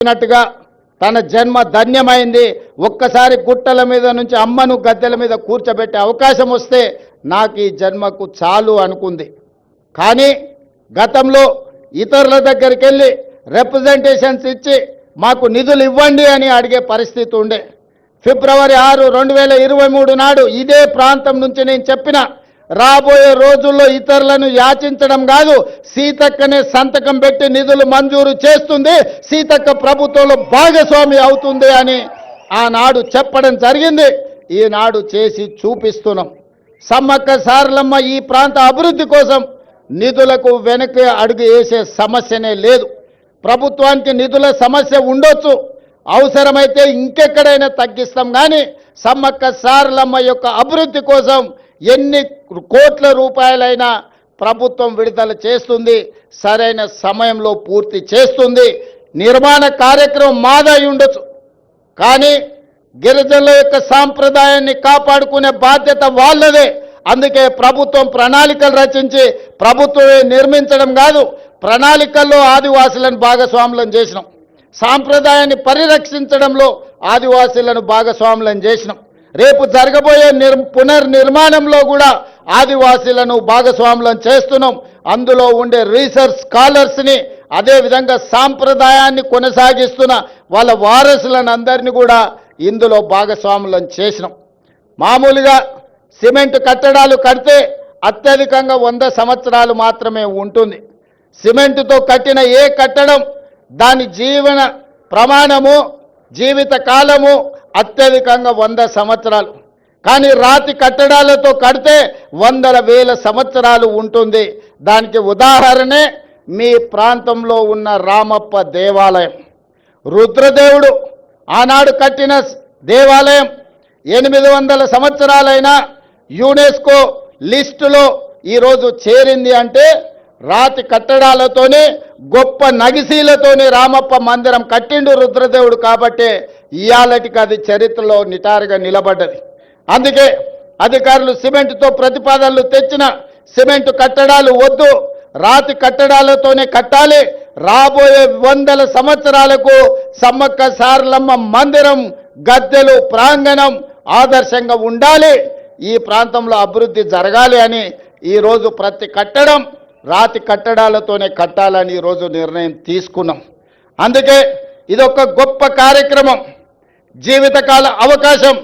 చెప్పినట్టుగా తన జన్మ ధన్యమైంది. ఒక్కసారి గుట్టల మీద నుంచి అమ్మను గద్దెల మీద కూర్చోబెట్టే అవకాశం వస్తే నాకు ఈ జన్మకు చాలు అనుకుంది. కానీ గతంలో ఇతరుల దగ్గరికి వెళ్ళి రిప్రజెంటేషన్స్ ఇచ్చి మాకు నిధులు ఇవ్వండి అని అడిగే పరిస్థితి ఉండే. ఫిబ్రవరి 6, 2023 నాడు ఇదే ప్రాంతం నుంచి నేను చెప్పిన రాబోయే రోజుల్లో ఇతరులను యాచించడం కాదు, సీతక్కనే సంతకం పెట్టి నిధులు మంజూరు చేస్తుంది, సీతక్క ప్రభుత్వంలో భాగస్వామి అవుతుంది అని ఆనాడు చెప్పడం జరిగింది. ఈనాడు చేసి చూపిస్తున్నాం. సమ్మక్క సారలమ్మ ఈ ప్రాంత అభివృద్ధి కోసం నిధులకు వెనక్కి అడుగు వేసే సమస్యనే లేదు. ప్రభుత్వానికి నిధుల సమస్య ఉండొచ్చు, అవసరమైతే ఇంకెక్కడైనా తగ్గిస్తాం. కానీ సమ్మక్క సారలమ్మ యొక్క అభివృద్ధి కోసం ఎన్ని కోట్ల రూపాయలైనా ప్రభుత్వం విడుదల చేస్తుంది, సరైన సమయంలో పూర్తి చేస్తుంది. నిర్మాణ కార్యక్రమం మాదై ఉండొచ్చు, కానీ గిరిజనుల యొక్క సాంప్రదాయాన్ని కాపాడుకునే బాధ్యత వాళ్ళదే. అందుకే ప్రభుత్వం ప్రణాళికలు రచించి ప్రభుత్వమే నిర్మించడం కాదు, ప్రణాళికల్లో ఆదివాసులను భాగస్వాములను చేసినాం. సాంప్రదాయాన్ని పరిరక్షించడంలో ఆదివాసులను భాగస్వాములను చేసినాం. రేపు జరగబోయే పునర్నిర్మాణంలో కూడా ఆదివాసీలను భాగస్వాములను చేస్తున్నాం. అందులో ఉండే రీసెర్చ్ స్కాలర్స్ని, అదేవిధంగా సాంప్రదాయాన్ని కొనసాగిస్తున్న వాళ్ళ వారసులను అందరినీ కూడా ఇందులో భాగస్వాములను చేసినాం. మామూలుగా సిమెంట్ కట్టడాలు కడితే అత్యధికంగా 100 సంవత్సరాలు మాత్రమే ఉంటుంది. సిమెంటుతో కట్టిన ఏ కట్టడం దాని జీవన ప్రమాణము, జీవిత కాలము అత్యధికంగా 100 సంవత్సరాలు. కానీ రాతి కట్టడాలతో కడితే వందల వేల సంవత్సరాలు ఉంటుంది. దానికి ఉదాహరణే మీ ప్రాంతంలో ఉన్న రామప్ప దేవాలయం. రుద్రదేవుడు ఆనాడు కట్టిన దేవాలయం 800 సంవత్సరాలైనా యునెస్కో లిస్టులో ఈరోజు చేరింది అంటే రాతి కట్టడాలతోనే, గొప్ప నగిశీలతోనే రామప్ప మందిరం కట్టిండు రుద్రదేవుడు. కాబట్టి ఇయాలటికి అది చరిత్రలో నిటారుగా నిలబడ్డది. అందుకే అధికారులు సిమెంటుతో ప్రతిపాదనలు తెచ్చిన సిమెంటు కట్టడాలు వద్దు, రాతి కట్టడాలతోనే కట్టాలి. రాబోయే 100 సంవత్సరాలకు సమ్మక్క సారలమ్మ మందిరం, గద్దెలు, ప్రాంగణం ఆదర్శంగా ఉండాలి, ఈ ప్రాంతంలో అభివృద్ధి జరగాలి అని ఈరోజు ప్రతి కట్టడం రాతి కట్టడాలతోనే కట్టాలని ఈరోజు నిర్ణయం తీసుకున్నాం. అందుకే ఇదొక గొప్ప కార్యక్రమం, జీవితకాల అవకాశం.